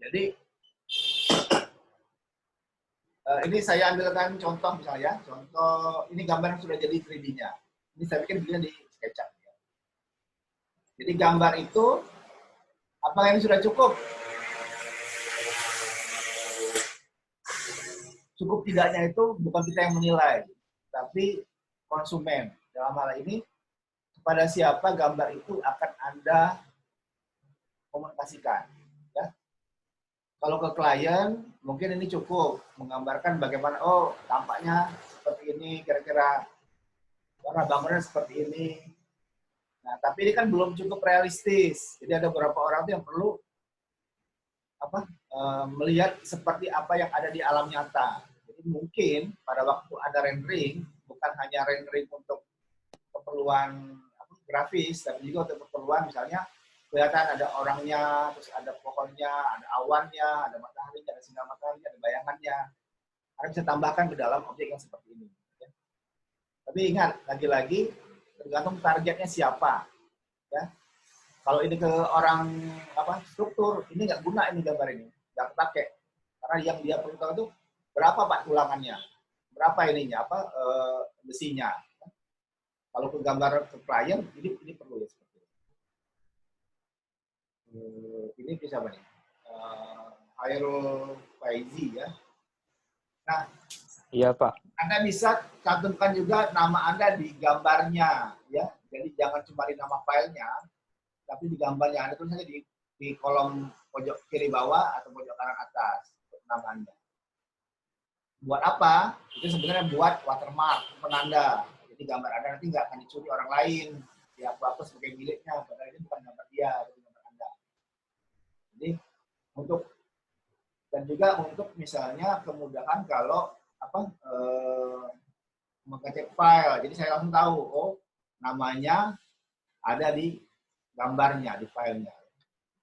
Jadi ini saya ambilkan contoh misalnya, contoh ini gambar yang sudah jadi 3D-nya. Ini saya bikin di SketchUp. Jadi gambar itu, apakah ini sudah cukup? Cukup tidaknya itu bukan kita yang menilai, tapi konsumen. Dalam hal ini, kepada siapa gambar itu akan Anda komunikasikan. Ya. Kalau ke klien, mungkin ini cukup menggambarkan bagaimana, oh tampaknya seperti ini, kira-kira warna bangunan seperti ini. Nah, tapi ini kan belum cukup realistis. Jadi ada beberapa orang yang perlu melihat seperti apa yang ada di alam nyata. Jadi mungkin pada waktu ada rendering, bukan hanya rendering untuk keperluan grafis, tapi juga untuk keperluan misalnya kelihatan ada orangnya, terus ada pohonnya, ada awannya, ada mataharinya, ada sinar mataharinya, ada bayangannya. Anda bisa tambahkan ke dalam objek yang seperti ini. Ya. Tapi ingat, lagi-lagi tergantung targetnya siapa. Ya. Kalau ini ke orang struktur, ini nggak guna ini gambar ini, nggak pakai. Karena yang dia perlu tahu itu berapa Pak tulangannya, berapa ininya, besinya. Kalau ke gambar ke klien, ini perlu ya seperti itu. Ini bisa apa nih? Hairul Faizi ya. Nah, iya Pak. Anda bisa cantumkan juga nama Anda di gambarnya, ya. Jadi jangan cuma di nama filenya, tapi di gambarnya Anda tulis saja di kolom pojok kiri bawah atau pojok kanan atas nama Anda. Buat apa? Itu sebenarnya buat watermark, penanda. Jadi gambar Anda nanti nggak akan dicuri orang lain, dihapus sebagai miliknya, padahal ini bukan gambar dia, itu gambar Anda. Jadi dan juga untuk misalnya kemudahan kalau mengecek file. Jadi saya langsung tahu, oh namanya ada di gambarnya, di filenya.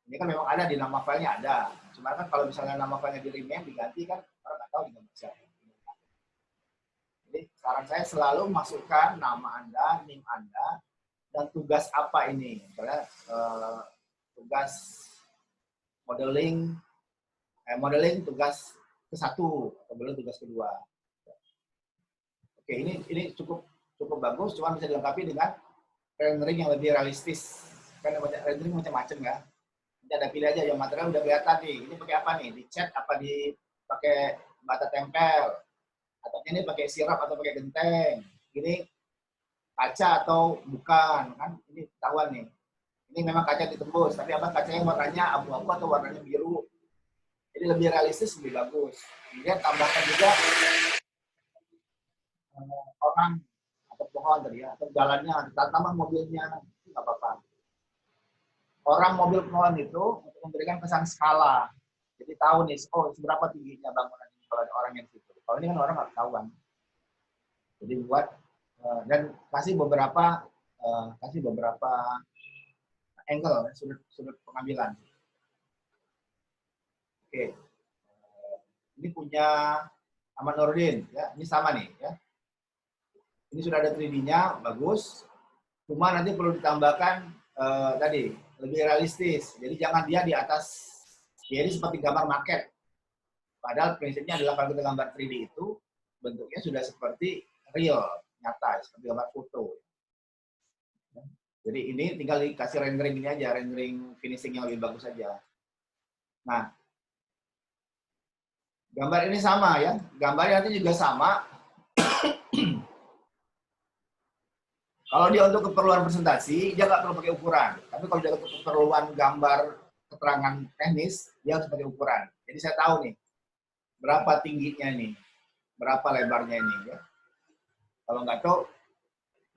Ini kan memang ada di nama filenya ada. Cuma kan kalau misalnya nama filenya di rename, diganti kan orang nggak tahu di gambar siapa. Jadi saran saya selalu masukkan nama Anda, NIM Anda, dan tugas apa ini. Misalnya tugas modeling tugas ke-1 atau belum tugas kedua. Oke, ini cukup bagus, cuma bisa dilengkapi dengan rendering yang lebih realistis. Kan rendering macam-macam ya. Nanti ada pilih aja yang material udah kelihatan nih. Ini pakai apa nih? Dicat apa dipakai bata tempel? Atau ini pakai sirap atau pakai genteng? Ini kaca atau bukan? Kan ini ketahuan nih. Ini memang kaca ditembus, tapi apa kacanya warnanya abu-abu atau warnanya biru? Jadi lebih realistis, lebih bagus. Kemudian tambahkan juga orang atau pohon tadi ya, atau jalannya, tambah mobilnya, nggak apa-apa. Orang, mobil, pohon itu untuk memberikan kesan skala. Jadi tahu nih, oh seberapa tingginya bangunan ini kalau ada orang yang di situ. Kalau ini kan orang nggak ketahuan. Jadi buat dan kasih beberapa angle, sudut pengambilan. Oke. Ini punya Ahmad Nurdin, ya. Ini sama nih, ya. Ini sudah ada 3D-nya, bagus. Cuma nanti perlu ditambahkan tadi lebih realistis. Jadi jangan dia di atas, jadi seperti gambar maket. Padahal prinsipnya adalah kalau kita gambar 3D itu bentuknya sudah seperti real, nyata, seperti gambar foto. Jadi ini tinggal dikasih rendering ini aja, rendering finishing yang lebih bagus saja. Nah, gambar ini sama ya, gambarnya nanti juga sama. Kalau dia untuk keperluan presentasi, dia nggak perlu pakai ukuran. Tapi kalau dia untuk keperluan gambar keterangan teknis, dia harus pakai ukuran. Jadi saya tahu nih, berapa tingginya nih, berapa lebarnya ini. Ya. Kalau nggak tahu,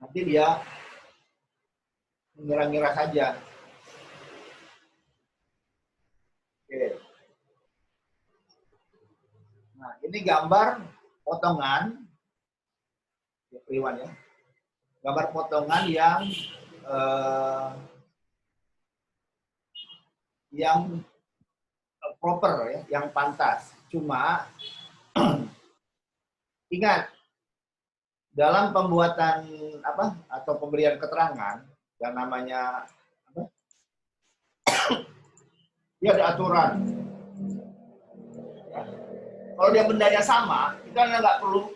nanti dia mengira-ngira saja. Oke. Nah, ini gambar potongan, ya. Gambar potongan yang proper ya, yang pantas. Cuma ingat dalam pembuatan atau pemberian keterangan yang namanya dia ada aturan. Ya. Kalau dia bendanya sama, itu Anda nggak perlu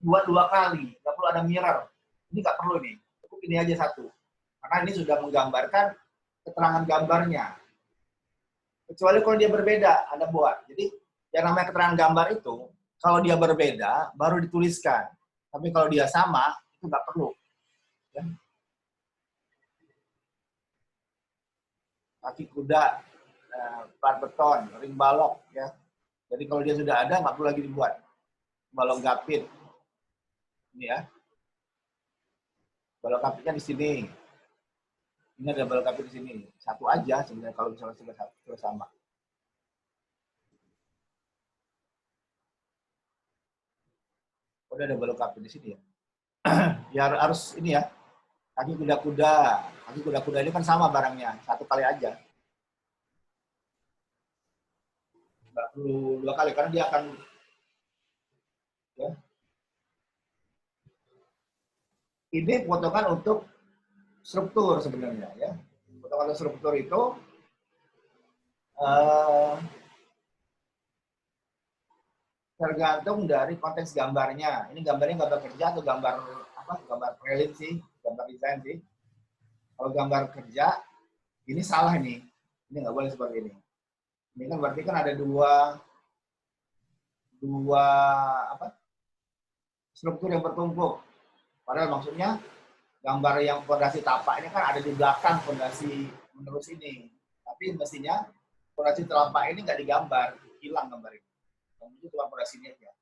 buat 2 kali, nggak perlu ada mirror. Ini nggak perlu nih, cukup ini aja satu. Karena ini sudah menggambarkan keterangan gambarnya. Kecuali kalau dia berbeda, Anda buat. Jadi yang namanya keterangan gambar itu, kalau dia berbeda, baru dituliskan. Tapi kalau dia sama, itu nggak perlu. Ya. Kaki kuda, plat beton, ring balok. Ya. Jadi kalau dia sudah ada, nggak perlu lagi dibuat. Balok gapit. Ini ya. Balok gapitnya di sini. Ini ada balok gapit di sini. Satu aja sebenarnya kalau misalnya sudah sama. Udah ada balok gapit di sini ya. Ya harus ini ya. Kaki kuda-kuda. Kaki kuda-kuda ini kan sama barangnya. Satu kali aja. Nggak perlu 2 kali karena dia akan ya. Ini potongan untuk struktur sebenarnya ya. Potongan untuk struktur itu tergantung dari konteks gambarnya. Ini gambarnya gambar kerja atau gambar apa? Gambar prelim sih, gambar desain sih. Kalau gambar kerja, ini salah nih. Ini nggak boleh seperti ini. Ini kan berarti kan ada dua apa? Struktur yang bertumpuk. Padahal maksudnya gambar yang fondasi tapak ini kan ada di belakang fondasi menerus ini. Tapi mestinya fondasi tapak ini nggak digambar, hilang gambar ini. Yang itu cuma fondasi ini aja.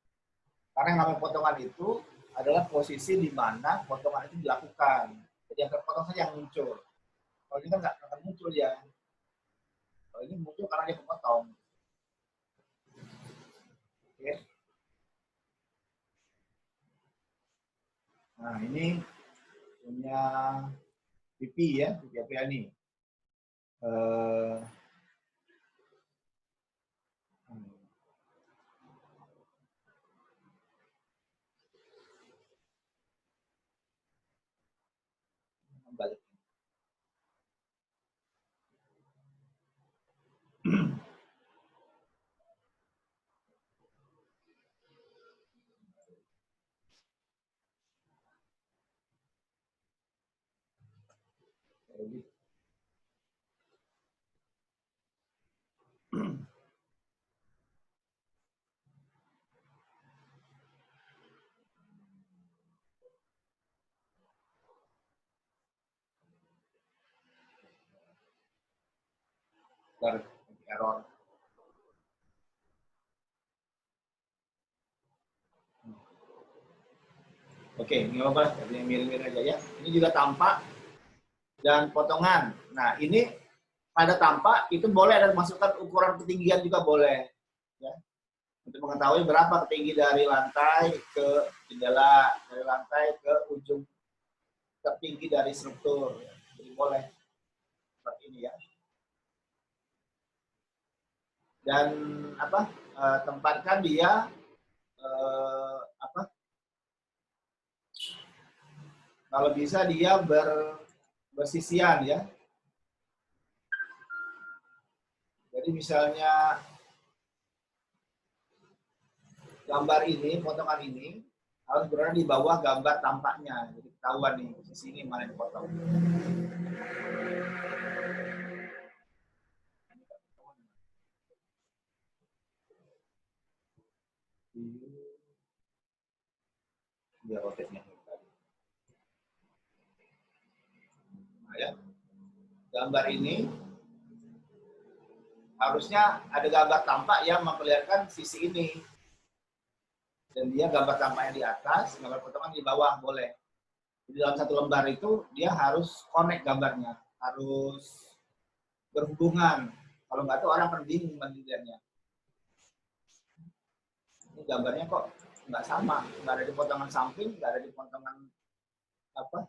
Karena yang namanya potongan itu adalah posisi di mana potongan itu dilakukan. Jadi yang terpotong saja yang muncul. Kalau ini kan nggak akan muncul ya. Kalau ini muncul karena dia kepotong. Oke. Nah ini punya Pipi ya, Pipi Apriani. Balik. Error. Oke, ini apa? Yang mirip-mirip aja ya. Ini juga tampak dan potongan. Nah, ini pada tampak itu boleh ada masukkan ukuran ketinggian juga boleh. Ya. Untuk mengetahui berapa ketinggi dari lantai ke jendela, dari lantai ke ujung tertinggi dari struktur. Jadi boleh seperti ini ya. Dan apa? Tempatkan dia apa? Kalau bisa dia bersisian ya. Jadi misalnya gambar ini, potongan ini harus berada di bawah gambar tampaknya. Jadi ketahuan nih sisi ini mana yang dipotong. Biar rotetnya. Nah, ya. Gambar ini harusnya ada gambar tampak yang memperlihatkan sisi ini. Dan dia gambar tampaknya di atas, gambar potongan di bawah, boleh. Di dalam satu lembar itu, dia harus connect gambarnya. Harus berhubungan. Kalau nggak tuh orang akan bingung menilainya. Ini gambarnya kok nggak sama. Nggak ada di potongan samping, nggak ada di potongan apa.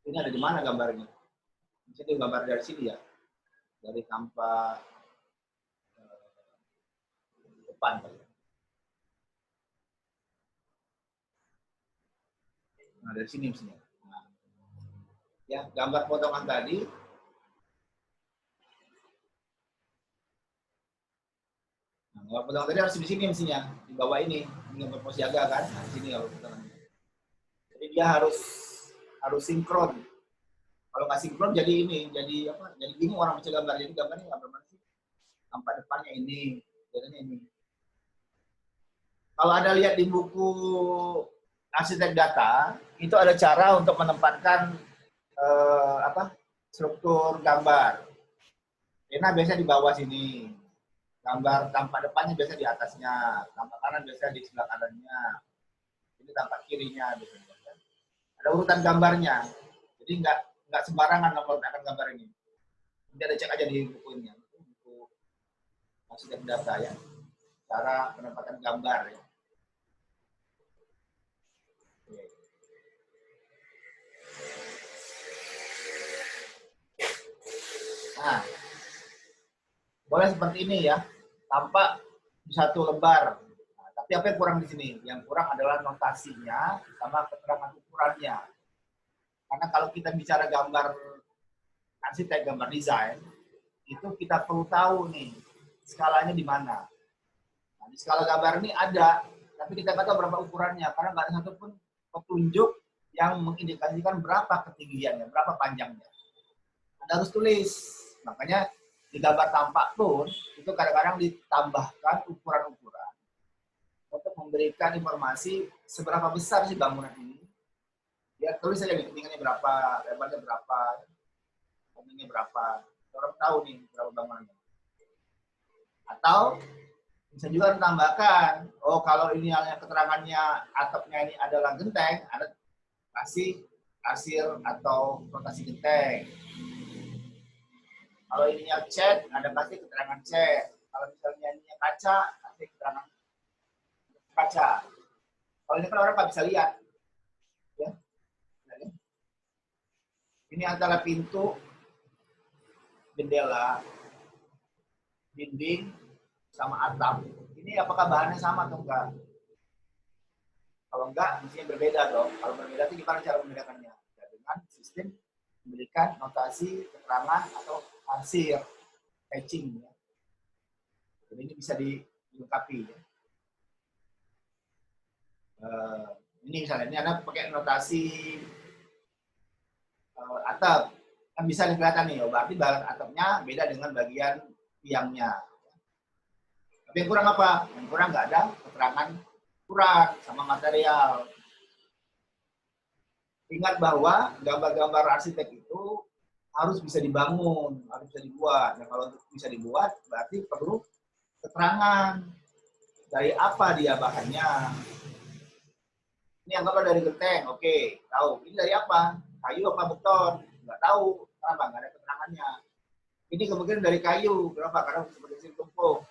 Ini ada di mana gambarnya? Di sini gambar dari sini ya. Dari tampak depan. Nah, dari sini misalnya. Nah, ya, gambar potongan tadi Kalau potong tadi harus di sini mestinya, di bawah ini gambar pos jaga kan, nah, di sini kalau potongan. Jadi dia harus sinkron. Kalau nggak sinkron jadi ini, jadi apa? Jadi bingung orang baca gambar. Jadi gambarnya nggak bermain sih. Tampak depannya ini, jadinya ini. Kalau ada lihat di buku arsitek data, itu ada cara untuk menempatkan struktur gambar. Pena biasanya di bawah sini. Gambar tampak depannya biasa di atasnya, tampak kanan biasa di sebelah kanannya, ini tampak kirinya biasanya. Ada urutan gambarnya, jadi nggak sembarangan meletakkan gambar ini. Nanti ada cek aja di bukunya, buku arsitek data ya, cara penempatan gambar ya. Nah, boleh seperti ini ya, tampak di satu lembar. Nah, tapi apa yang kurang di sini? Yang kurang adalah notasinya sama keterangan ukurannya. Karena kalau kita bicara gambar arsitek, gambar desain, itu kita perlu tahu nih skalanya di mana. Nah, di skala gambar ini ada, tapi kita nggak tahu berapa ukurannya karena nggak ada satupun petunjuk yang mengindikasikan berapa ketinggiannya, berapa panjangnya. Anda harus tulis. Makanya di gambar tampak pun itu kadang-kadang ditambahkan ukuran-ukuran untuk memberikan informasi seberapa besar sih bangunan ini. Ya tulis saja ketinggiannya berapa, lebarnya berapa, panjangnya berapa. Orang tahu nih berapa bangunannya. Atau bisa juga ditambahkan, oh kalau ini hanya keterangannya atapnya ini adalah genteng, Anda kasih kasir atau rotasi genteng. Kalau ininya cat, ada kasih keterangan cat. Kalau misalnya ininya kaca, kasih keterangan kaca. Kalau ini kan orang nggak bisa lihat. Ya. Ini antara pintu, jendela, dinding, sama atap. Ini apakah bahannya sama atau enggak? Kalau enggak, mestinya berbeda dong. Kalau berbeda itu gimana cara membedakannya? Ya, dengan sistem memberikan notasi, keterangan, atau arsir, patching. Ya. Jadi ini bisa dilengkapi. Ya. Ini misalnya, ini Anda pakai notasi atap. Kan bisa kelihatan nih, berarti bagian atapnya beda dengan bagian tiangnya. Tapi yang kurang apa? Yang kurang nggak ada keterangan kurang sama material. Ingat bahwa gambar-gambar arsitek itu harus bisa dibangun, harus bisa dibuat. Nah, kalau bisa dibuat, berarti perlu keterangan dari apa dia bahannya. Ini anggaplah dari genteng, oke, tahu. Ini dari apa? Kayu apa beton? Nggak tahu. Kenapa? Nggak ada keterangannya. Ini kemungkinan dari kayu. Kenapa? Karena seperti sini tumpuk.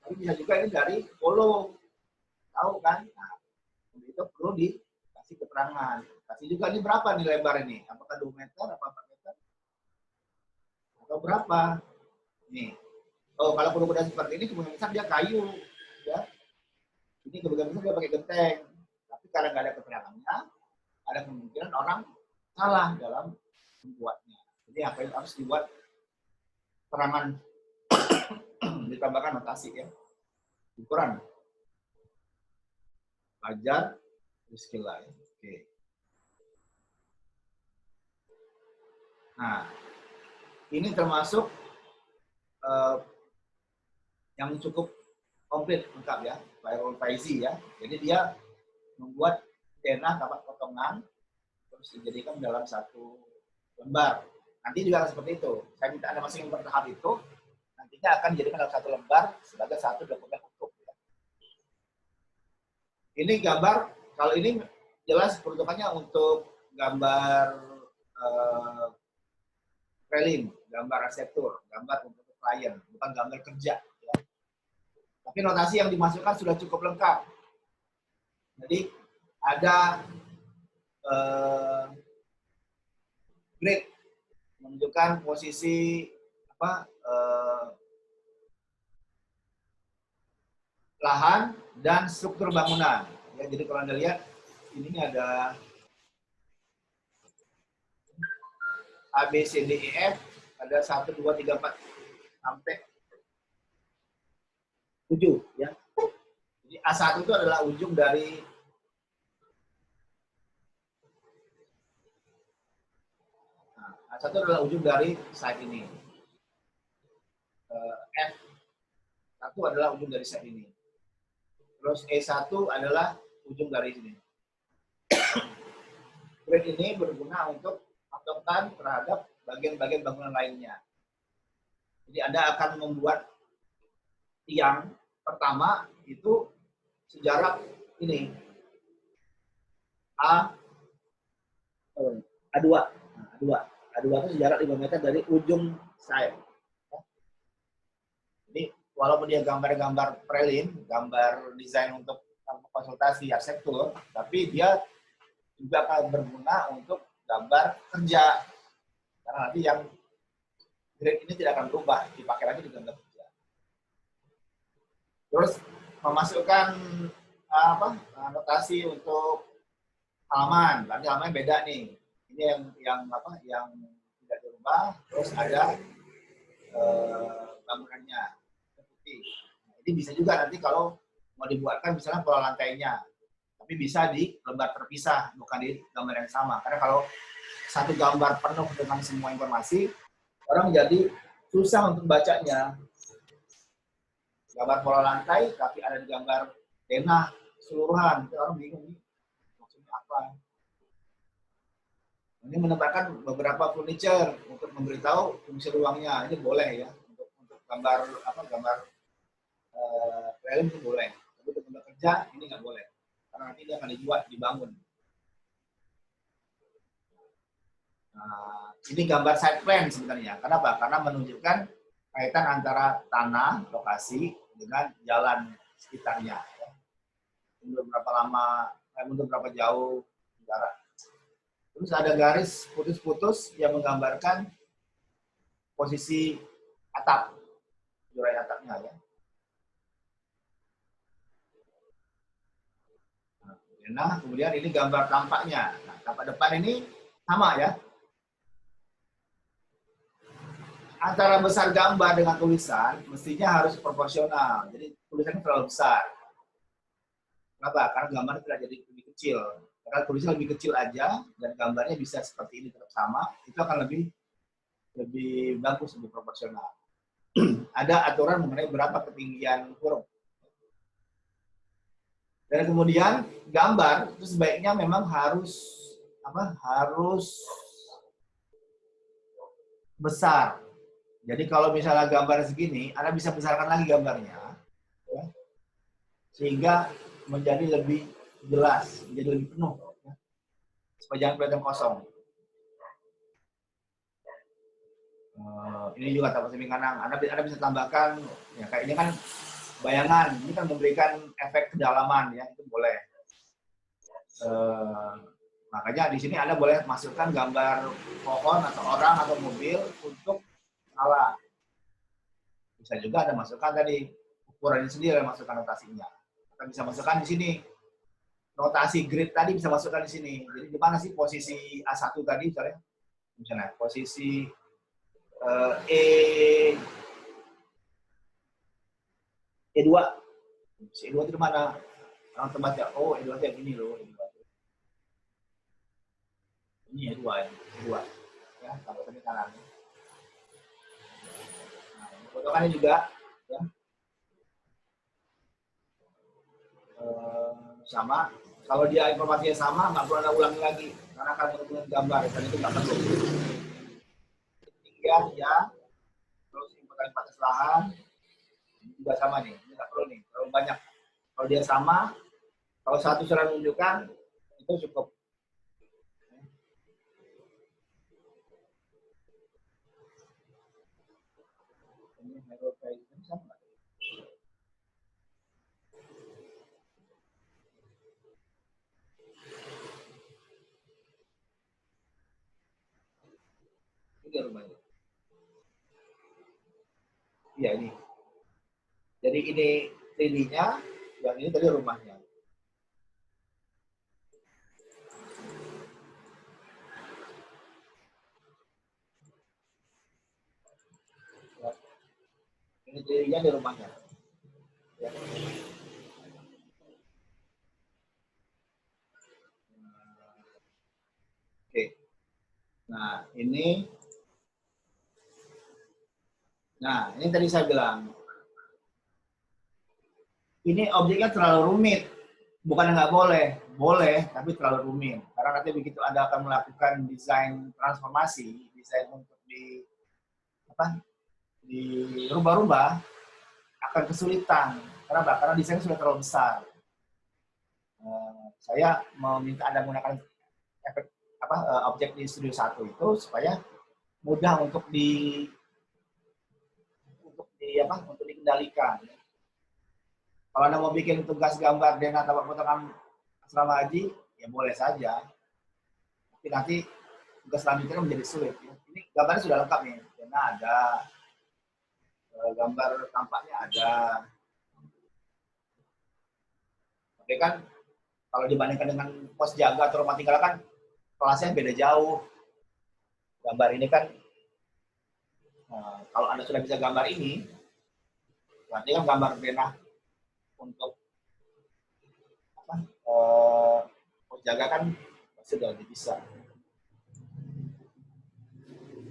Tapi bisa juga ini dari polo. Tahu kan? Nah, itu perlu dikasih keterangan. Kasih juga ini berapa nih lebar ini? Apakah 2 meter, apa 4 meter? Atau berapa? Nih. Oh, kalau perubahan seperti ini kemungkinan besar dia kayu, ya. Ini kemungkinan besar dia pakai genteng. Tapi karena nggak ada keterangannya, ada kemungkinan orang salah dalam membuatnya. Jadi apa yang harus dibuat keterangan ditambahkan notasi ya. Ukuran. Ajar skill lain. Oke. Nah, ini termasuk yang cukup komplit lengkap ya, Firewall Faizi ya. Jadi dia membuat denah dapat potongan terus dijadikan dalam satu lembar. Nanti juga akan seperti itu. Saya minta Anda masing-masing bertahap itu nantinya akan dijadikan dalam satu lembar sebagai satu dokumen utuh. Ya. Ini gambar, kalau ini jelas peruntukannya untuk gambar prelim, gambar arsitektur, gambar untuk klien, bukan gambar kerja. Ya. Tapi notasi yang dimasukkan sudah cukup lengkap. Jadi ada grid menunjukkan posisi apa lahan dan struktur bangunan. Ya, jadi kalau Anda lihat ini ada A, B, C, D, E, F, ada 1, 2, 3, 4 sampai 7 ya. Jadi A1 itu adalah ujung dari A1 adalah ujung dari side ini. F1 adalah ujung dari side ini. Terus E1 adalah ujung dari sini. Grid ini berguna untuk patokan terhadap bagian-bagian bangunan lainnya. Jadi Anda akan membuat tiang pertama itu sejarak ini A2. A2 itu sejarak 5 meter dari ujung side. Jadi walaupun dia gambar-gambar prelim, gambar desain untuk konsultasi arsitektur, tapi dia juga akan berguna untuk gambar kerja. Karena nanti yang grid ini tidak akan berubah, dipakai lagi di gambar kerja. Terus memasukkan notasi untuk halaman, nanti halamannya beda nih. Ini yang tidak dirubah. Terus ada bangunannya putih. Nah, ini bisa juga nanti kalau mau dibuatkan misalnya pola lantainya, tapi bisa di lembar terpisah, bukan di gambar yang sama. Karena kalau satu gambar penuh dengan semua informasi, orang jadi susah untuk bacanya. Gambar pola lantai, tapi ada di gambar denah keseluruhan. Orang bingung nih, maksudnya apa. Ini menambahkan beberapa furniture untuk memberitahu fungsi ruangnya. Ini boleh ya, untuk gambar film itu boleh. Tapi untuk gambar kerja ini nggak boleh, karena nanti dia akan dibangun. Nah, ini gambar side plan sebenarnya. Kenapa? Karena menunjukkan kaitan antara tanah, lokasi, dengan jalan sekitarnya. Mundur berapa lama, mundur berapa jauh jarak. Terus ada garis putus-putus yang menggambarkan posisi atap, jurai atapnya ya. Nah, kemudian ini gambar tampaknya. Nah, tampak depan ini sama ya. Antara besar gambar dengan tulisan mestinya harus proporsional. Jadi tulisannya terlalu besar. Kenapa? Karena gambarnya tidak jadi lebih kecil. Karena tulisan lebih kecil aja dan gambarnya bisa seperti ini tetap sama, itu akan lebih bagus, lebih proporsional. Ada aturan mengenai berapa ketinggian huruf. Dan kemudian gambar itu sebaiknya memang harus besar. Jadi kalau misalnya gambar segini, Anda bisa besarkan lagi gambarnya, ya, sehingga menjadi lebih jelas, menjadi lebih penuh, ya, supaya jangan kelihatan kosong. Ini juga tanpa samping kanan. Anda bisa tambahkan, ya kayak ini kan bayangan, ini kan memberikan efek kedalaman, ya itu boleh. Makanya di sini Anda boleh masukkan gambar pohon atau orang atau mobil untuk salah. Bisa juga Anda masukkan tadi ukurannya sendiri, masukkan notasinya. Kita bisa masukkan di sini notasi grid tadi, bisa masukkan di sini. Jadi di mana sih posisi A1 tadi misalnya posisi E2. Si E2 itu di mana? Orang terbaca, oh E2 itu yang ini loh. Ini E2 ya, tambah samping kanan. Potongannya juga ya, sama. Kalau dia informasinya sama, nggak perlu Anda ulangi lagi karena akan berhubungan gambar dan itu nggak perlu. Ketinggian ya, terus info kali batas lahan juga sama nih, ini nggak perlu nih, terlalu banyak. Kalau dia sama, kalau satu sudah menunjukkan itu cukup. Ini sama. Ini rumahnya. Iya ini. Jadi ini lininya, yang ini tadi rumahnya. Ini lininya di rumahnya. Ya. Oke. Nah, ini tadi saya bilang, ini objeknya terlalu rumit. Bukan nggak boleh, boleh, tapi terlalu rumit. Karena nanti begitu Anda akan melakukan desain transformasi, desain untuk dirubah-rubah, akan kesulitan. Kenapa? Karena desainnya sudah terlalu besar. Saya meminta Anda menggunakan efek objek di Studio 1 itu supaya mudah untuk dikendalikan. Kalau Anda mau bikin tugas gambar dengan tapak potongan asrama haji, ya boleh saja. Tapi nanti tugas selanjutnya menjadi sulit. Ini gambarnya sudah lengkap nih. Karena ada gambar tampaknya ada. Tapi kan kalau dibandingkan dengan pos jaga atau rumah tinggal kan kelasnya beda jauh. Gambar ini kan kalau Anda sudah bisa gambar ini, berarti kan gambar denah untuk pos jaga kan pasti sudah bisa.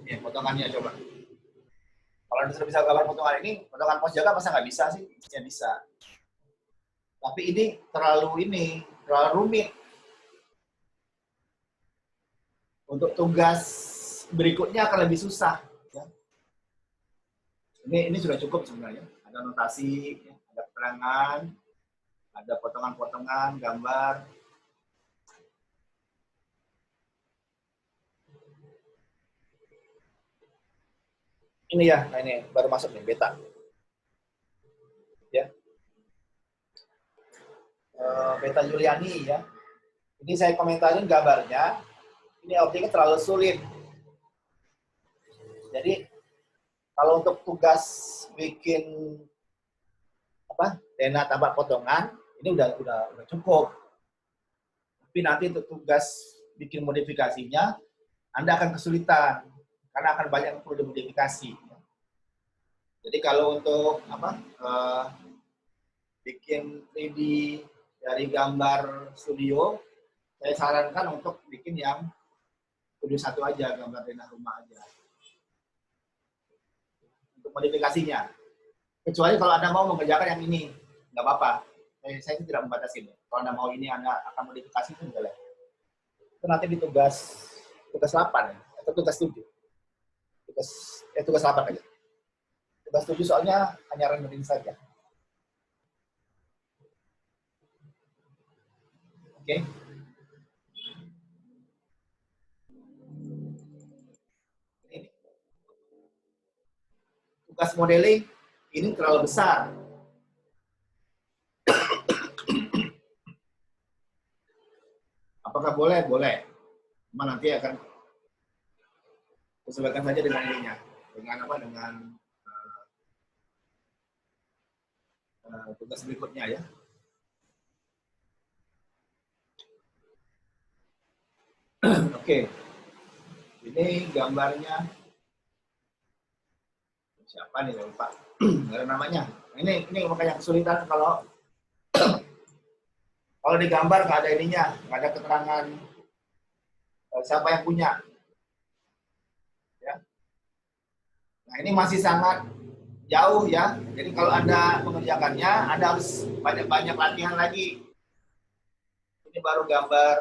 Ya, potongannya coba. Kalau Anda sudah bisa gambar potongan ini, potongan pos jaga masa nggak bisa sih? Ya bisa. Tapi ini terlalu rumit. Untuk tugas berikutnya akan lebih susah. Ya. Ini sudah cukup sebenarnya. Ada notasi, ada keterangan, ada potongan-potongan, gambar. Ini ya, nah ini baru masuk nih, beta. Ya. Beta Juliani ya. Ini saya komentarin gambarnya. Ini objeknya terlalu sulit. Jadi kalau untuk tugas bikin denah tambah potongan ini udah cukup. Tapi nanti untuk tugas bikin modifikasinya Anda akan kesulitan karena akan banyak yang perlu dimodifikasi. Jadi kalau untuk bikin 3D dari gambar studio, saya sarankan untuk bikin yang Studio 1 aja, gambar denah rumah aja. Untuk modifikasinya. Kecuali kalau Anda mau mengerjakan yang ini, nggak apa-apa. Saya tidak membatasi. Kalau Anda mau ini, Anda akan modifikasi itu boleh. Itu nanti di tugas 8 ya, atau tugas 7. Tugas 8 aja. Tugas 7 soalnya hanya rendering saja. Oke. Ini. Tugas modeling ini terlalu besar. Apakah boleh? Boleh. Cuma nanti akan sesuaikan saja dengan ininya. Dengan tugas berikutnya ya. Oke. Ini gambarnya siapa nih, lupa. Nggak ada namanya. Ini makanya kesulitan kalau digambar nggak ada ininya, nggak ada keterangan siapa yang punya. Ya. Nah ini masih sangat jauh ya. Jadi kalau Anda mengerjakannya, Anda harus banyak-banyak latihan lagi. Ini baru gambar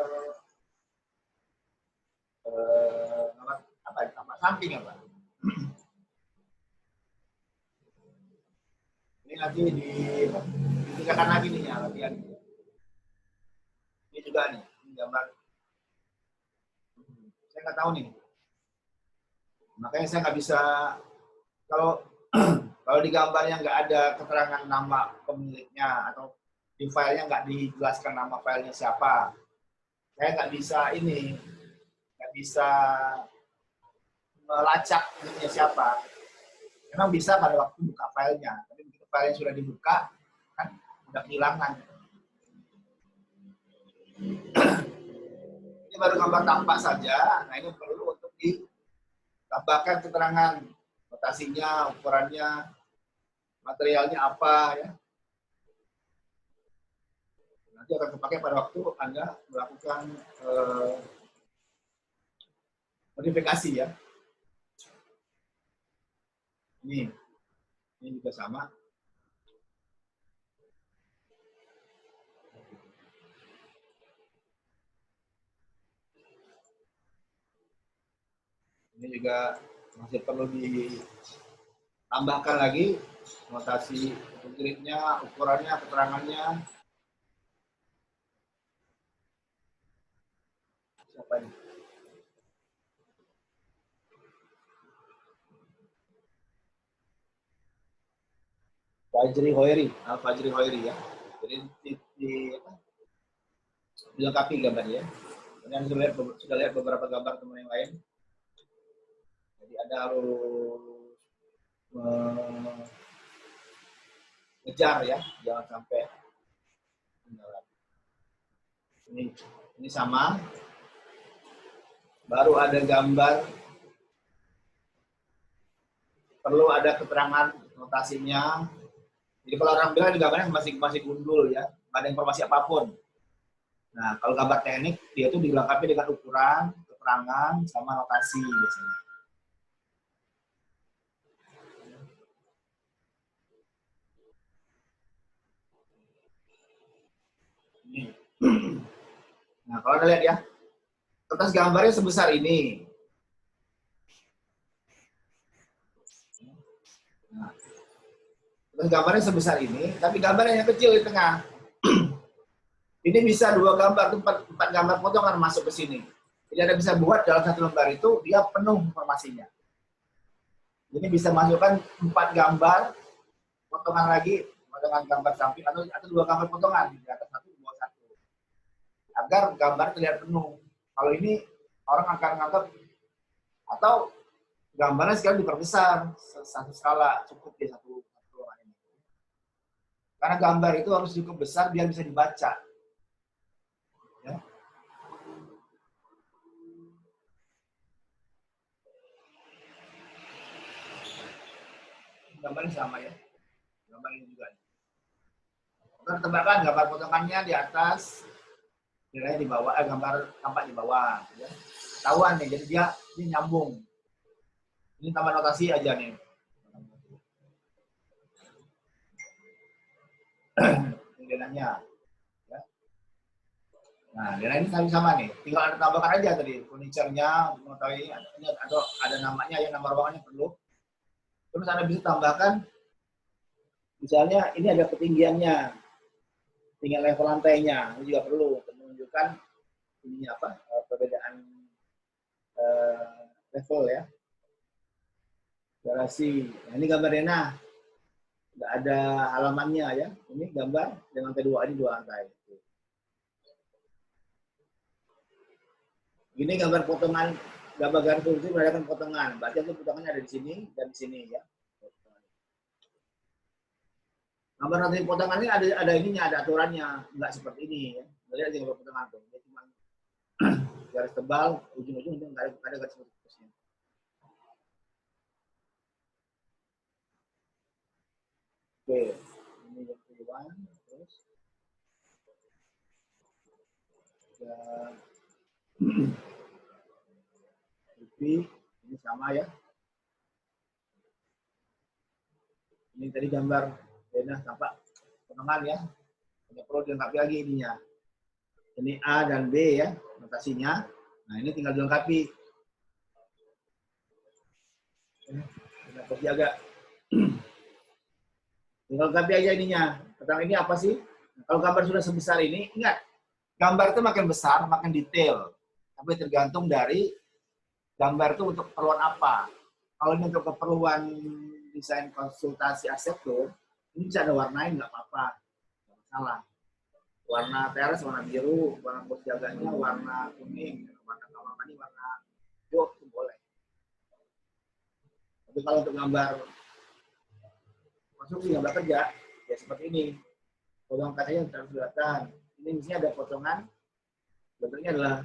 samping apa? Ini nanti dikerjakan lagi nih ya latihan. Ini juga nih, ini gambar. Saya nggak tahu nih. Makanya saya nggak bisa kalau di gambarnya nggak ada keterangan nama pemiliknya atau di filenya nggak dijelaskan nama filenya siapa, saya nggak bisa melacak miliknya siapa. Memang bisa pada waktu buka filenya, tapi begitu filenya sudah dibuka kan udah kehilangan. Ini baru gambar tampak saja. Nah ini perlu untuk ditambahkan keterangan notasinya, ukurannya, materialnya apa ya. Nanti akan dipakai pada waktu Anda melakukan modifikasi ya. Ini juga sama. Ini juga masih perlu ditambahkan lagi notasi gridnya, ukurannya, keterangannya. Siapa ini? Fajri Hoiri, Al-Fajri Hoiri ya. Jadi dilengkapi gambarnya. Kemudian sudah lihat beberapa gambar teman yang lain. Jadi ada harus mengejar ya, jangan sampai ini sama. Baru ada gambar, perlu ada keterangan notasinya. Jadi kalau orang bilang di gambarnya masih gundul ya, nggak ada informasi apapun. Nah, kalau gambar teknik, dia itu dilengkapi dengan ukuran, keterangan, sama notasi biasanya. Ini. Nah, kalau Anda lihat ya, kertas gambarnya sebesar ini. Nah, kertas gambarnya sebesar ini, tapi gambarnya yang kecil di tengah. Ini bisa 2 gambar, 4 gambar potongan masuk ke sini. Jadi Anda bisa buat dalam 1 lembar itu, dia penuh informasinya. Jadi bisa masukkan 4 gambar, potongan lagi, potongan gambar samping, atau 2 gambar potongan, di atas 1, di bawah 1. Agar gambar terlihat penuh. Kalau ini, orang akan menganggap, atau gambarnya sekali diperbesar, satu skala, cukup di satu orang ini. Karena gambar itu harus cukup besar, biar bisa dibaca. Ya. Gambarnya sama ya. Gambar ini juga. Kita tebakkan gambar potongannya di atas, nilainya di bawah, gambar tampak di bawah. Ya. Tahuan nih, jadi dia nyambung. Ini tambah notasi aja nih. Denahnya. Ya. Nah, denah ini sama nih. Tinggal ada tambahkan aja tadi furniture-nya, mengetahui atau ada namanya, ya nama ruangannya perlu. Terus Anda bisa tambahkan, misalnya ini ada ketinggiannya, tinggal level lantainya, ini juga perlu untuk menunjukkan ini apa, perbedaan level ya. Garasi. Nah, ini gambar denah. Nggak ada halamannya ya. Ini gambar dengan lantai 2, ini 2 lantai. Ini gambar potongan, gambar garis itu mengadakan potongan. Berarti itu potongannya ada di sini dan di sini ya. Gambar nanti potongannya ada ininya, ada aturannya, nggak seperti ini ya. Lihat gambar potongan tuh, dia cuma garis tebal, ujung-ujung itu nggak ada garis putusnya. Oke, ini yang kedua, terus ya, ini sama ya. Ini tadi gambar denah tampak potongan ya. Tidak perlu dilengkapi lagi ininya. Ini A dan B ya, notasinya. Nah, ini tinggal dilengkapi. Kita copy agak. Tinggal lengkapi aja ininya. Tentang ini apa sih? Nah, kalau gambar sudah sebesar ini, ingat, gambar itu makin besar, makin detail. Tapi tergantung dari gambar itu untuk keperluan apa. Kalau ini untuk keperluan desain konsultasi arsitektur, ini bisa ada warnain, nggak apa-apa. Nggak masalah. Warna teras warna biru, warna pos jaganya warna kuning, warna kamar mandi warna hijau, itu boleh. Tapi kalau untuk gambar konstruksi, gambar kerja, ya seperti ini. Potongan kacanya harus kelihatan. Ini misalnya ada potongan, bentuknya adalah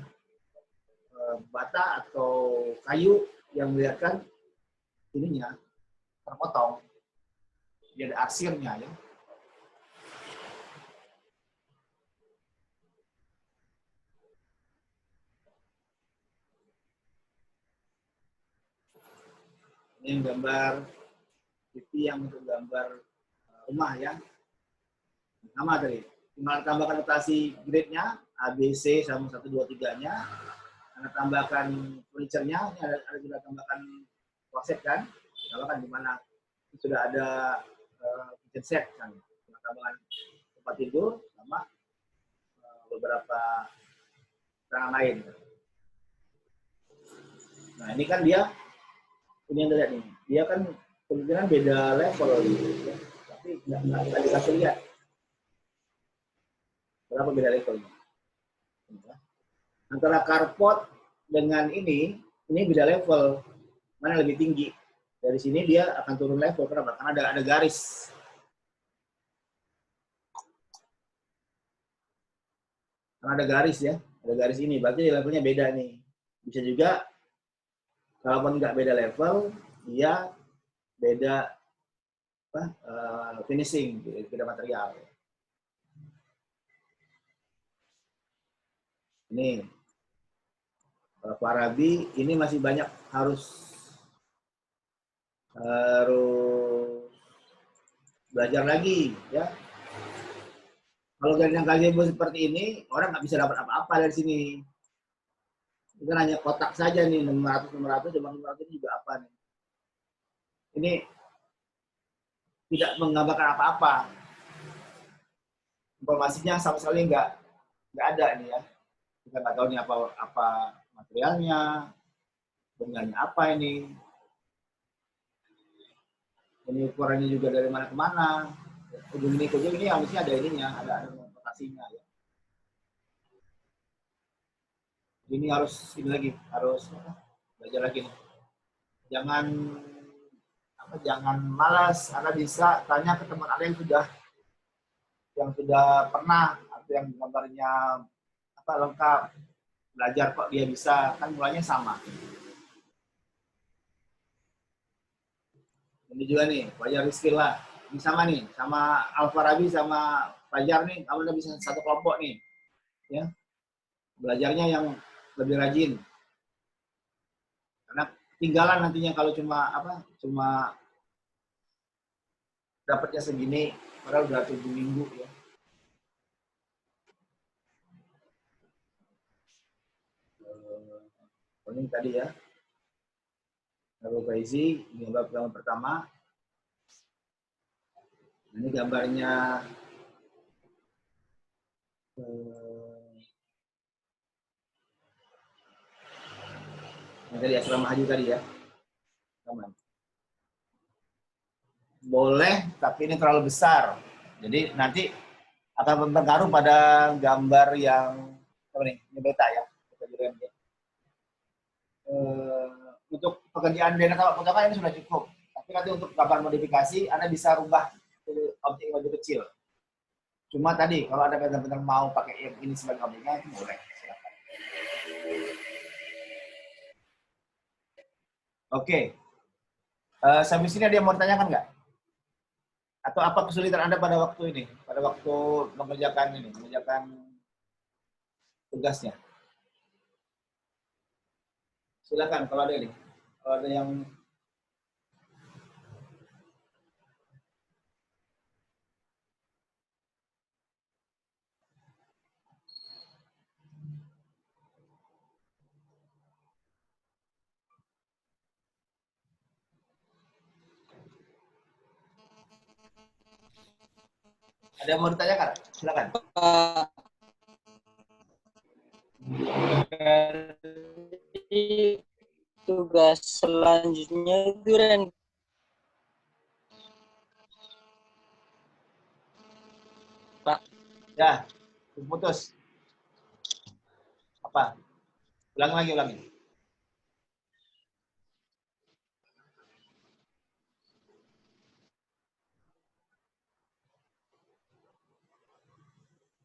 bata atau kayu yang melihatkan ininya terpotong. Dia ada arsirnya ya. Ini gambar TV yang untuk gambar rumah ya. Sama tadi. Tinggal tambahkan notasi grade-nya, A, B, C sama 1, 2, 3-nya. Anda tambahkan furniture-nya, ini ada juga tambahkan kloset kan. Tambahkan di mana sudah ada kitchen set kan. Tambahkan tempat tidur sama beberapa tangan lain. Nah ini kan dia, ini yang lihat nih, dia kan kemungkinan beda level gitu ya. Tapi nggak dikasih lihat berapa beda levelnya. Antara carport dengan ini beda level, mana lebih tinggi. Dari sini dia akan turun level, kenapa? Karena ada garis. Karena ada garis ya, ada garis ini, berarti levelnya beda nih. Bisa juga, kalaupun nggak beda level, dia beda finishing, beda material. Ini Farabi, ini masih banyak harus belajar lagi ya. Kalau yang gazebo seperti ini, orang nggak bisa dapat apa-apa dari sini. Itu hanya kotak saja nih, 600, cuma 500 ini juga apa nih. Ini tidak menggambarkan apa-apa. Informasinya sama sekali nggak ada nih ya. Kita nggak tahu nih apa materialnya, benangnya apa ini. Ini ukurannya juga dari mana ke mana. Ujung ini harusnya ada ininya, ada notasinya ya. Ini harus belajar lagi nih. Jangan malas, Anda bisa tanya ke teman Anda yang sudah pernah atau yang gambarnya lengkap, belajar kok dia bisa, kan mulanya sama. Ini juga nih, Fajar Rizky lah. Ini sama nih, sama Al-Farabi sama Fajar nih, kamu bisa satu kelompok nih. Ya. Belajarnya yang lebih rajin. Karena tinggalan nantinya kalau cuma dapatnya segini, padahal udah 7 minggu ya. Ini tadi ya. Faizi, ini gambar pertama. Ini gambarnya yang tadi asrama haji tadi ya. Teman. Boleh, tapi ini terlalu besar. Jadi nanti akan berpengaruh pada gambar yang ini beta ya. Untuk pekerjaan DNA potongan ini sudah cukup. Tapi nanti untuk gambar modifikasi, Anda bisa rubah objek yang lebih kecil. Cuma tadi, kalau Anda benar-benar mau pakai ini sebagai objeknya, itu boleh. Silakan. Oke. Sampai sini ada yang mau tanyakan nggak? Atau apa kesulitan Anda pada waktu ini? Pada waktu mengerjakan tugasnya? Silakan kalau ada nih. Kalau ada yang mau ditanyakan? Silakan. Tugas selanjutnya itu Ren. Pak. Ya, putus. Apa? Ulangi.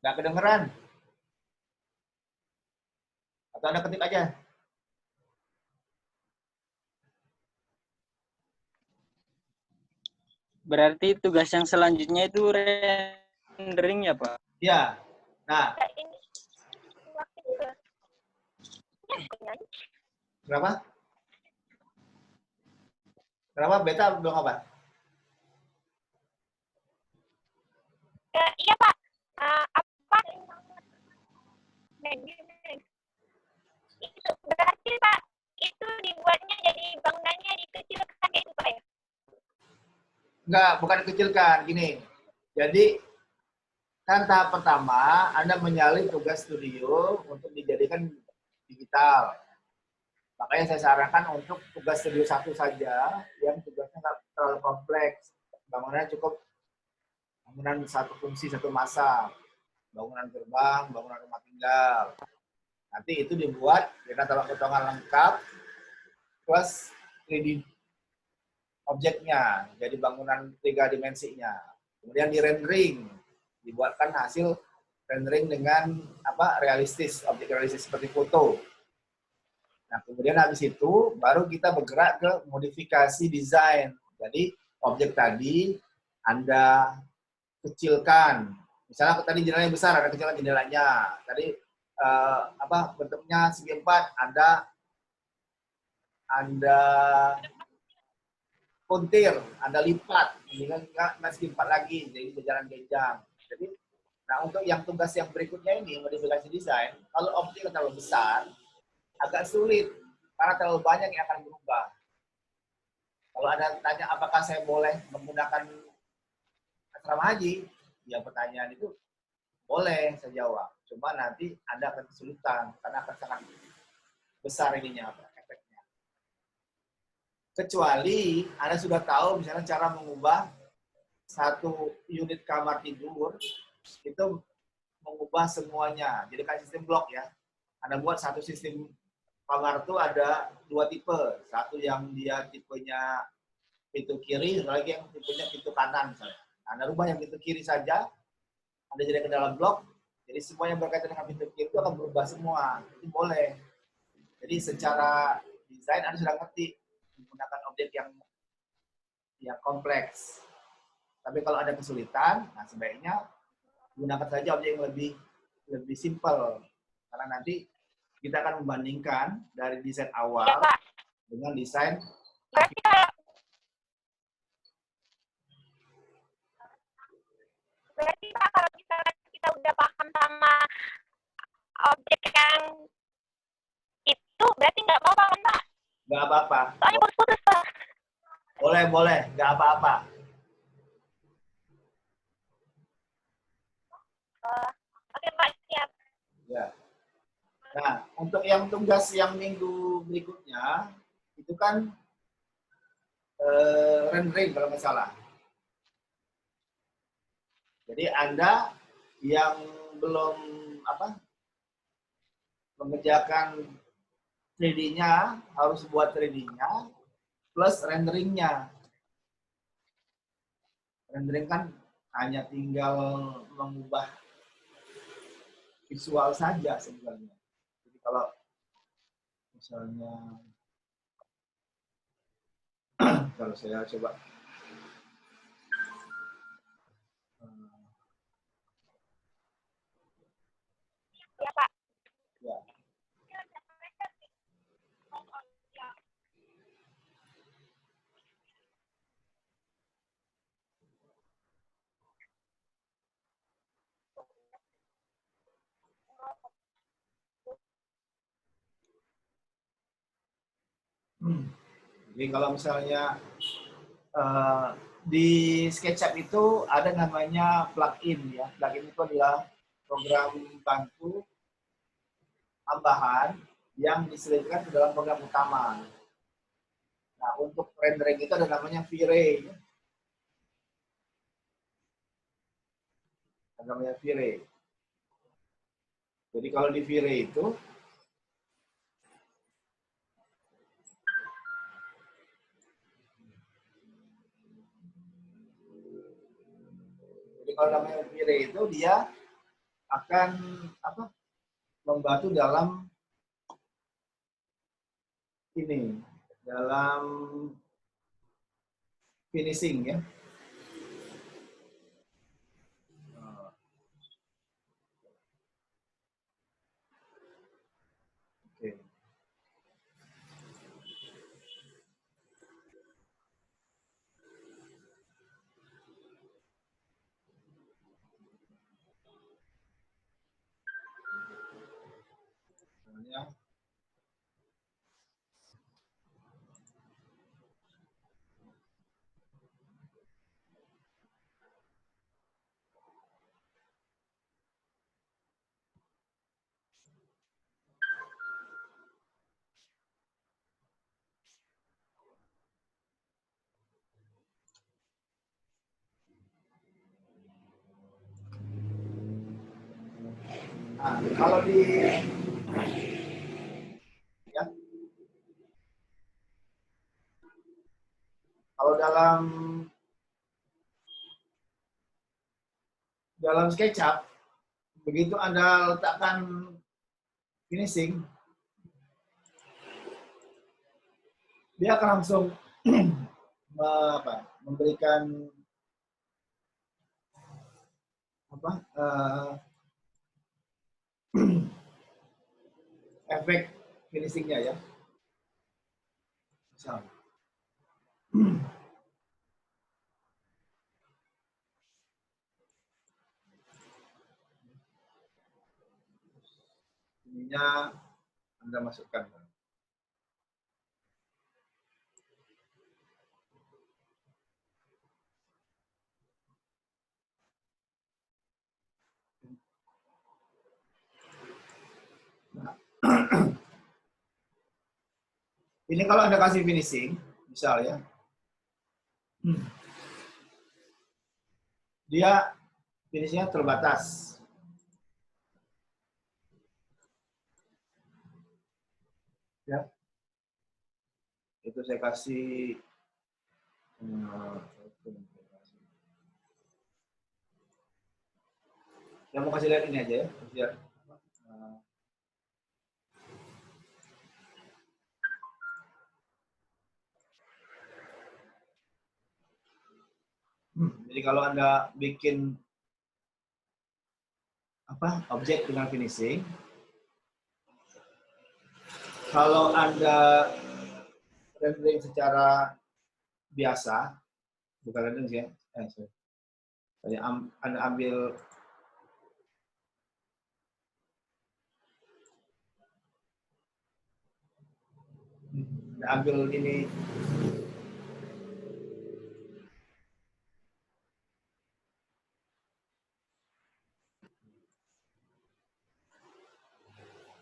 Nggak kedengeran. Atau Anda ketik aja. Berarti tugas yang selanjutnya itu rendering ya, Pak? Ya. Nah. Berapa? Kenapa beta belum apa? Iya Pak. Apa? Manajemen. Itu berarti Pak, itu dibuatnya jadi bangunannya dikecilkan gitu Pak ya? Enggak, bukan dikecilkan. Gini, jadi kan tahap pertama Anda menyalin tugas studio untuk dijadikan digital. Makanya saya sarankan untuk tugas studio satu saja, yang tugasnya nggak terlalu kompleks. Bangunannya cukup bangunan satu fungsi, satu masa. Bangunan gerbang, bangunan rumah tinggal. Nanti itu dibuat dengan tata potongan lengkap, plus 3D objeknya, jadi bangunan 3 dimensinya. Kemudian di rendering, dibuatkan hasil rendering dengan realistis, objek realistis seperti foto. Nah, kemudian habis itu baru kita bergerak ke modifikasi desain. Jadi objek tadi Anda kecilkan. Misalnya tadi jendelanya besar, ada kecilkan jendelanya. Tadi bentuknya segi empat, Anda puntir, Anda lipat, ini kan segi empat lagi, jadi berjalan genjang. Jadi, nah untuk yang tugas yang berikutnya ini modifikasi desain, kalau objeknya terlalu besar, agak sulit karena terlalu banyak yang akan berubah. Kalau ada tanya apakah saya boleh menggunakan asrama haji, ya pertanyaan itu boleh saya jawab. Cuma nanti Anda akan kesulitan karena akan sangat besar ininya efeknya. Kecuali Anda sudah tahu misalnya cara mengubah satu unit kamar tidur itu mengubah semuanya. Jadi kayak sistem blok ya. Anda buat satu sistem kamar itu ada 2 tipe. Satu yang dia tipenya pintu kiri, lagi yang tipenya pintu kanan misalnya. Anda rubah yang pintu kiri saja, Anda jadi ke dalam blok, jadi semua yang berkaitan dengan pintu kiri itu akan berubah semua. Itu boleh. Jadi secara desain Anda sudah ngerti menggunakan objek yang kompleks. Tapi kalau ada kesulitan, nah sebaiknya gunakan saja objek yang lebih simpel. Karena nanti kita akan membandingkan dari desain awal Iya Pak. dengan desain Berarti kalau berarti Pak, kalau misalnya kita udah paham sama objek yang itu, berarti nggak apa-apa kan Pak? nggak apa-apa. Soalnya putus-putus Pak. Boleh, nggak apa-apa. Oke Pak, siap. Ya. Nah, untuk yang tugas yang minggu berikutnya, itu kan rendering kalau nggak salah. Jadi Anda yang belum mengerjakan 3D-nya harus buat 3D-nya plus renderingnya. Rendering kan hanya tinggal mengubah visual saja sebenarnya. Jadi kalau misalnya kalau saya coba Iya Pak. ya. Jadi kalau misalnya di SketchUp itu ada namanya plugin ya. Plugin itu adalah program bantu tambahan yang diselipkan ke dalam program utama. Nah, untuk rendering itu ada namanya V-Ray. Ada namanya V-Ray. Jadi kalau di V-Ray itu jadi kalau namanya V-Ray itu dia akan membantu dalam ini, dalam finishing ya. Oke. Nah, kalau di ya, kalau dalam SketchUp begitu Anda letakkan finishing, dia akan langsung memberikan efek finishingnya ya. Misal. Ininya Anda masukkan. Nah. Ini kalau Anda kasih finishing, misal ya, dia finishingnya terbatas. Ya. Itu saya kasih yang mau kasih lihat ini aja ya, biar jadi kalau Anda bikin objek dengan finishing, kalau Anda rendering secara biasa, bukan rendering sih ya, Anda ambil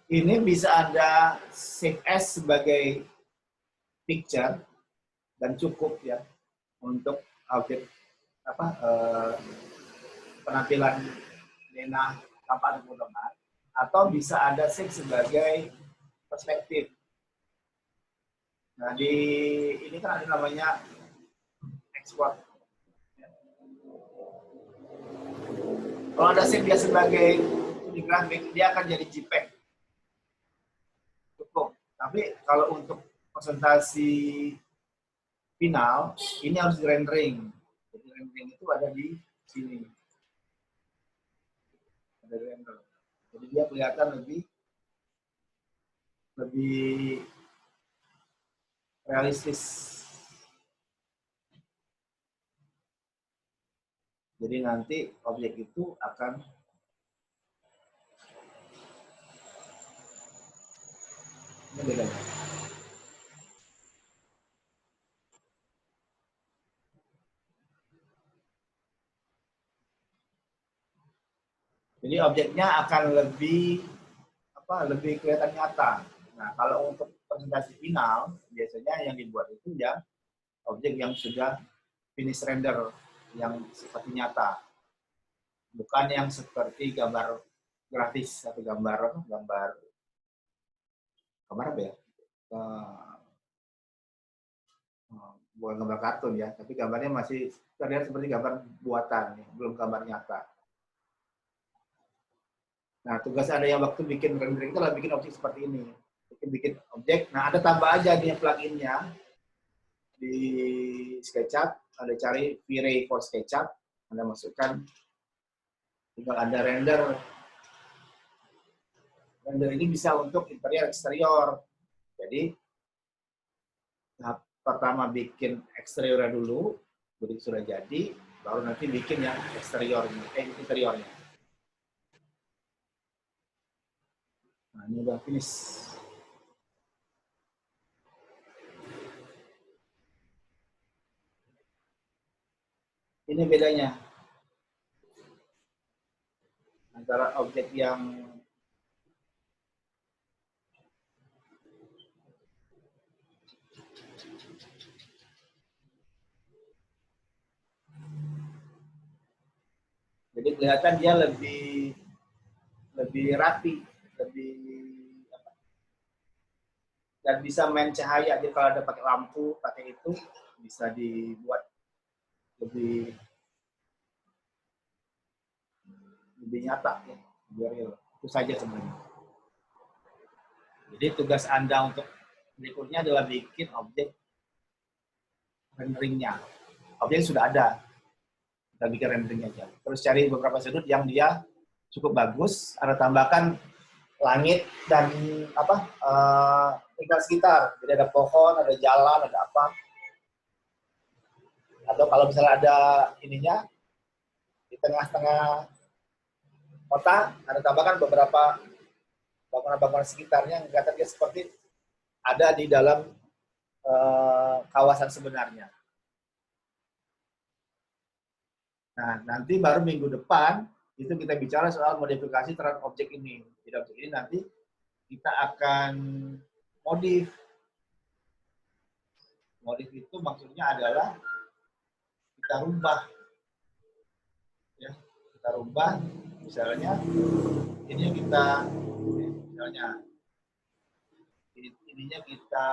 ini bisa Anda save as sebagai picture dan cukup ya untuk objek penampilan Nena tanpa ada potongan, atau bisa Anda save sebagai perspektif. Nah, ini kan ada namanya export. Kalau Anda save dia sebagai 2D grafik, dia akan jadi JPEG. Cukup. Tapi kalau untuk presentasi final, ini harus di rendering. Jadi rendering itu ada di sini. Ada render. Jadi dia kelihatan lebih realistis. Jadi nanti objek itu akan ini bedanya. Jadi objeknya akan lebih kelihatan nyata. Nah, kalau untuk presentasi final, biasanya yang dibuat itu ya objek yang sudah finish render, yang seperti nyata. Bukan yang seperti gambar grafis atau gambar apa ya? Bukan gambar kartun ya, tapi gambarnya masih terlihat seperti gambar buatan, belum gambar nyata. Nah, tugas Anda yang waktu bikin rendering itu adalah bikin objek seperti ini. Bikin objek. Nah, Anda tambah aja di plugin-nya di SketchUp, Anda cari V-Ray for SketchUp, Anda masukkan, tinggal Anda render. Render ini bisa untuk interior, eksterior. Jadi, tahap pertama bikin eksteriornya dulu, begitu sudah jadi, baru nanti bikin yang eksteriornya, interiornya. Nah, ini udah finish. Ini bedanya antara objek yang jadi kelihatan dia lebih lebih rapi, lebih apa, dan bisa main cahaya. Jadi kalau ada pakai lampu, pakai itu bisa dibuat lebih nyata ya, lebih real. Itu saja sebenarnya. Jadi tugas Anda untuk berikutnya adalah bikin objek renderingnya. Objek sudah ada, kita bikin renderingnya aja. Terus cari beberapa sudut yang dia cukup bagus, Anda tambahkan langit dan apa lingkungan sekitar. Jadi ada pohon, ada jalan, ada apa. Atau kalau misalnya ada ininya di tengah-tengah kota, Anda tambahkan beberapa bangunan-bangunan sekitarnya yang kelihatannya seperti ada di dalam kawasan sebenarnya. Nah, nanti baru minggu depan itu kita bicara soal modifikasi terhadap objek ini. Jadi objek ini nanti kita akan modif. Modif itu maksudnya adalah kita rubah. Ya, kita rubah. Misalnya ini kita misalnya ininya kita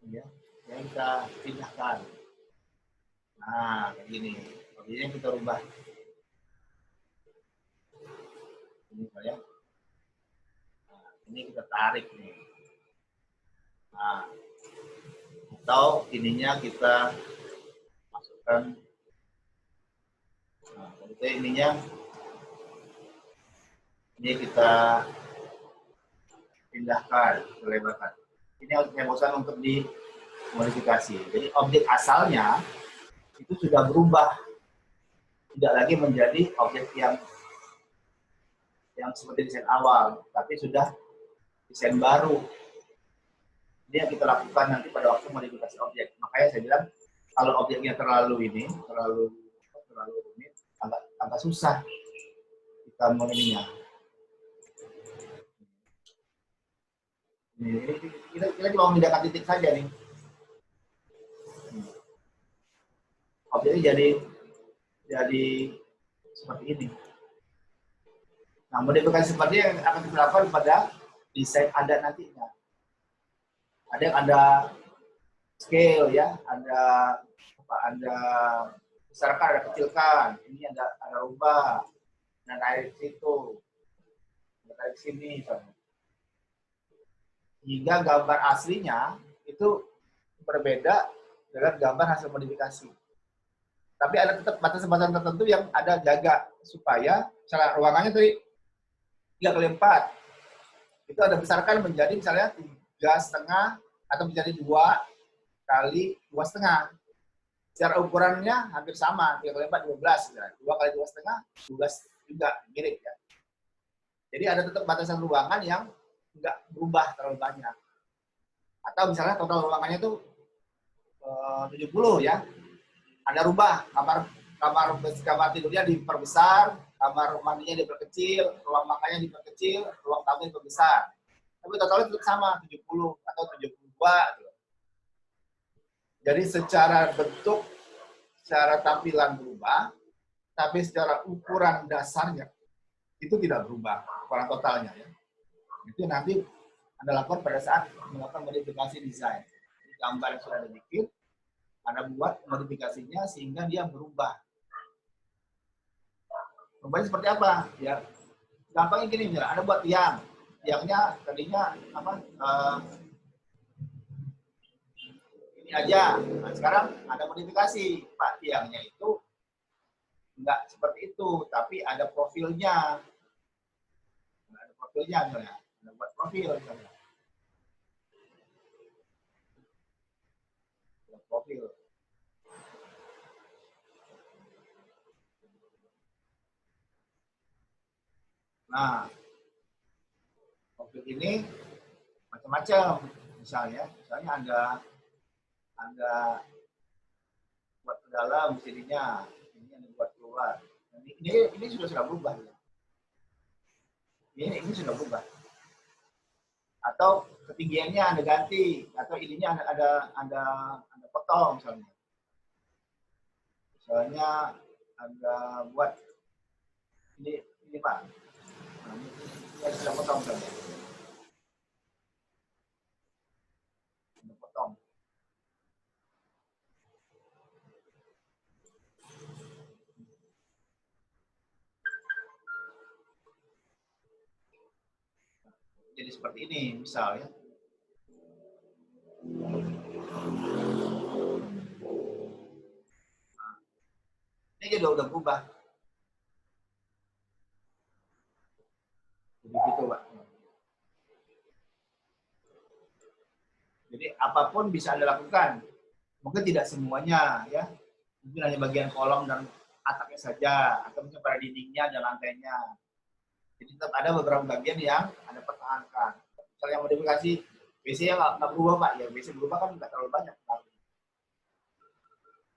ya, kita pindahkan. Nah, kayak gini. Ini kita rubah. Ini ya. Nah, ini kita tarik nih. Nah, atau ininya kita masukkan. Nah, kalau ininya ini kita pindahkan, lebarkan. Ini harus bosan untuk dimodifikasi. Jadi objek asalnya itu sudah berubah, tidak lagi menjadi objek yang seperti desain awal, tapi sudah desain baru. Ini yang kita lakukan nanti pada waktu modifikasi objek. Makanya saya bilang kalau objeknya terlalu rumit, agak susah kita mau ininya. Ini kita cuma memindahkan titik saja nih. Objeknya jadi seperti ini. Nah, modifikasi seperti yang akan kita lakukan pada desain Anda nantinya. Ada yang ada scale ya, ada besarkan, ada kecilkan. Ini ada rubah, dan naik situ, naik sini, misalnya. Hingga gambar aslinya itu berbeda dengan gambar hasil modifikasi. Tapi ada tetap batasan-batasan tertentu yang ada jaga supaya misalnya ruangannya tadi 3x4 itu ada besarkan menjadi misalnya 3,5 atau menjadi 2 kali 2,5. Secara ukurannya hampir sama, 3x4 12, 2 kali 2,5 12 juga mirip ya. Jadi ada tetap batasan ruangan yang nggak berubah terlalu banyak. Atau misalnya total ruangannya itu 70 ya. Ada rubah, kamar tidurnya diperbesar, kamar mandinya diperkecil, ruang makannya diperkecil, ruang tamu diperbesar. Tapi totalnya tetap sama, 70 atau 72. Gitu. Jadi secara bentuk, secara tampilan berubah, tapi secara ukuran dasarnya itu tidak berubah, ukuran totalnya ya. Itu nanti Anda lakukan pada saat melakukan modifikasi desain. Gambar yang sudah dibikin, Anda buat modifikasinya sehingga dia berubah. Berubahnya seperti apa? Ya, gampangnya gini, misalnya Anda buat tiang. Tiangnya tadinya apa? Ini aja. Nah, sekarang ada modifikasi, Pak. Tiangnya itu enggak seperti itu, tapi ada profilnya. Ada profilnya misalnya. Anda buat profil misalnya. Buat profil. Nah, profil ini macam-macam. Misalnya Anda buat ke dalam sininya, ini Anda buat keluar. Ini sudah berubah. Ini sudah berubah. Atau ketinggiannya Anda ganti, atau ininya Anda potong misalnya. Misalnya Anda buat ini Pak. Nah, ini sudah potong kan? Sudah potong. Jadi seperti ini misalnya. Nah, ini juga udah berubah. Jadi gitu Pak. Jadi apapun bisa Anda lakukan. Mungkin tidak semuanya ya. Mungkin hanya bagian kolom dan atapnya saja, atau mungkin pada dindingnya dan lantainya. Jadi tetap ada beberapa bagian yang Anda pertahankan. Misalnya modifikasi WC yang nggak berubah Pak, ya WC berubah kan nggak terlalu banyak.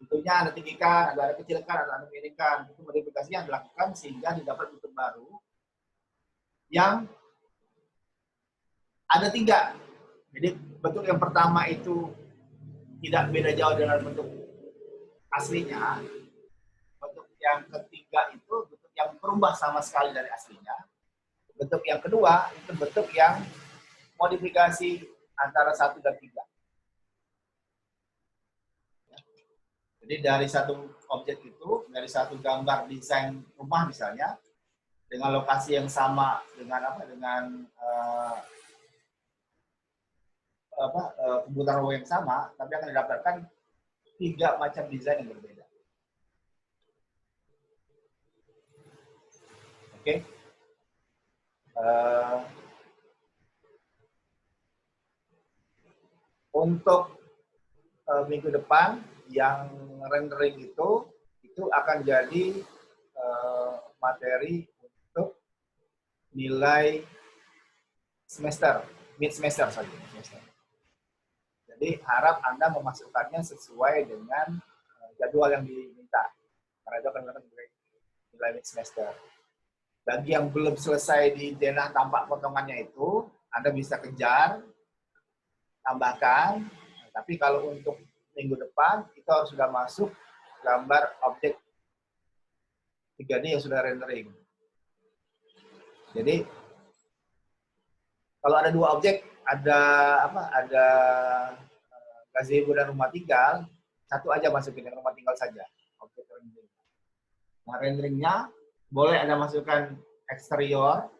Bentuknya Anda tinggikan, Anda kecilkan, Anda miringkan. Itu modifikasi yang dilakukan sehingga didapat bentuk baru yang ada 3. Jadi bentuk yang pertama itu tidak beda jauh dengan bentuk aslinya. Bentuk yang ketiga itu bentuk yang berubah sama sekali dari aslinya. Bentuk yang kedua itu bentuk yang modifikasi antara 1 dan 3. Jadi dari satu objek itu, dari satu gambar desain rumah misalnya, dengan lokasi yang sama, dengan kebutuhan rumah yang sama, tapi akan didapatkan 3 macam desain yang berbeda. Oke. Untuk minggu depan yang rendering itu akan jadi materi untuk nilai semester, mid semester saja. Jadi harap Anda memasukkannya sesuai dengan jadwal yang diminta. Karena itu akan melakukan nilai mid semester. Bagi yang belum selesai di denah tampak potongannya itu, Anda bisa kejar, tambahkan. Tapi kalau untuk minggu depan, itu harus sudah masuk gambar objek 3D yang sudah rendering. Jadi, kalau ada 2 objek, ada gazebo dan rumah tinggal, satu aja masukin yang rumah tinggal saja. Objek rendering. Nah, renderingnya boleh Anda masukkan eksterior,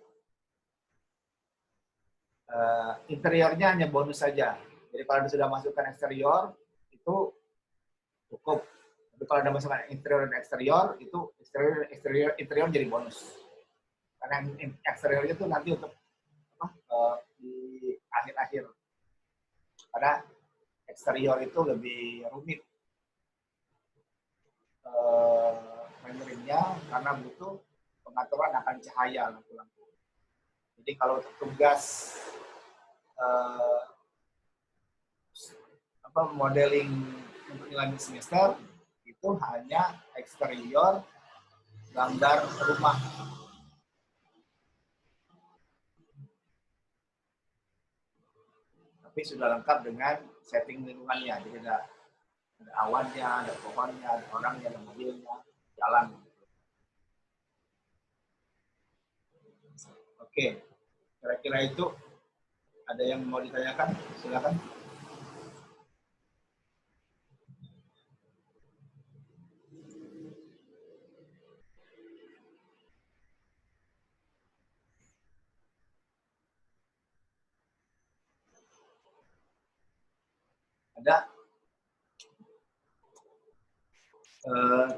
interiornya hanya bonus saja. Jadi kalau Anda sudah masukkan eksterior, itu cukup. Tapi kalau Anda masukkan interior dan eksterior, itu interior jadi bonus. Karena eksterior itu nanti untuk di akhir-akhir. Karena eksterior itu lebih rumit renderingnya karena butuh pengaturan akan cahaya lampu-lampu. Jadi kalau untuk tugas modeling untuk nilai semester itu hanya eksterior gambar rumah. Tapi sudah lengkap dengan setting lingkungannya. Jadi ada awannya, ada pohonnya, ada orangnya, ada mobilnya, jalan. Oke, kira-kira itu ada yang mau ditanyakan? Silakan. Ada?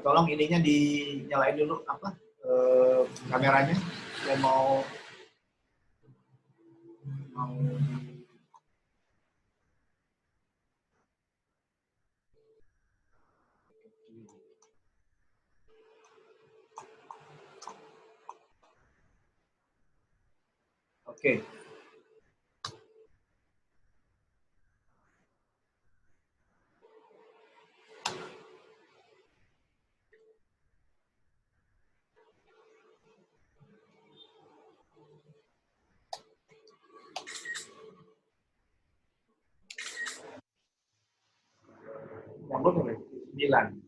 Tolong ininya dinyalain dulu kameranya. Saya mau oke. Nomor 9.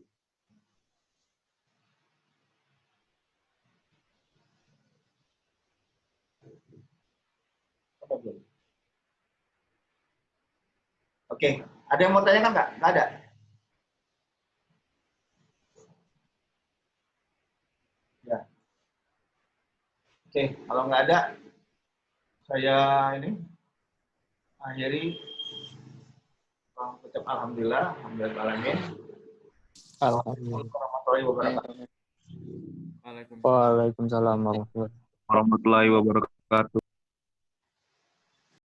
Oke, ada yang mau tanyakan nggak? Nggak ada? Ya. Oke, kalau nggak ada, saya ini akhiri. Ucap alhamdulillah, alhamdulillah. Alhamdulillah. Warahmatullahi wabarakatuh. Waalaikumsalam warahmatullahi warahmatullahi wabarakatuh.